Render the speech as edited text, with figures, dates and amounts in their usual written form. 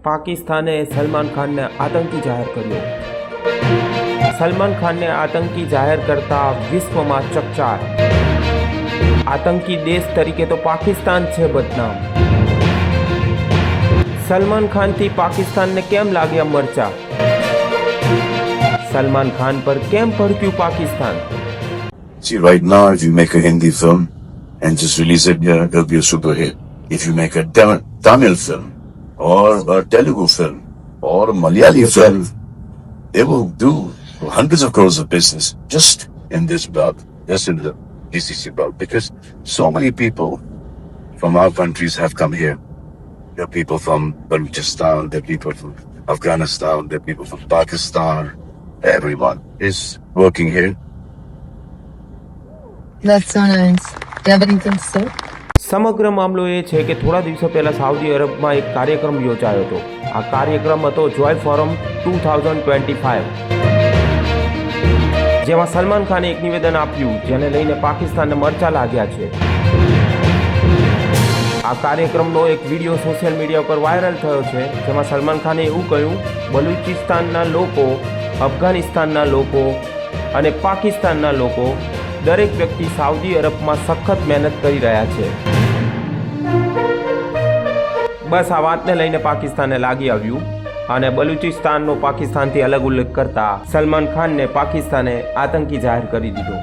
પાકિસ્તાને સલમાન ખાનને આતંકી જાહેર કર્યો। સલમાન ખાનને આતંકી જાહેર કરતા વિશ્વમાં ચકચાર। આતંકી દેશ તરીકે તો પાકિસ્તાન છે બદનામ। સલમાન ખાનથી પાકિસ્તાનને કેમ લાગ્યા મરચા? સલમાન ખાન પર કેમ ભડક્યું Pakistan? See, right now, if you make a Hindi film and just release it here, it'll be a super hit. If you make a Tamil film or a Telugu film or a Malayali film, they will do hundreds of crores of business just in this belt, just in the GCC belt, because so many people from our countries have come here. There are people from Balochistan, there are people from Afghanistan, there are people from Pakistan. Everyone is working here. That's so nice. Do you have anything to say? સમગ્ર મામલો એ છે કે થોડા દિવસો પહેલા Saudi અરબમાં એક કાર્યક્રમ યોજાયો હતો। આ કાર્યક્રમ હતો જોય ફોરમ 2025, જેમાં સલમાન ખાને એક નિવેદન આપ્યું જેને લઈને પાકિસ્તાનને મરચા લાગ્યા છે। આ કાર્યક્રમનો એક વિડીયો સોશિયલ મીડિયા પર વાયરલ થયો છે, જેમાં સલમાન ખાને એવું કહ્યું, બલુચિસ્તાનના લોકો, અફઘાનિસ્તાનના લોકો અને પાકિસ્તાનના લોકો દરેક વ્યક્તિ સાઉદી અરબમાં સખત મહેનત કરી રહ્યા છે। બસ આ વાતને લઈને પાકિસ્તાને લાગી આવ્યું અને બલુચિસ્તાનનો પાકિસ્તાનથી અલગ ઉલ્લેખ કરતા સલમાન ખાનને પાકિસ્તાને આતંકી જાહેર કરી દીધો।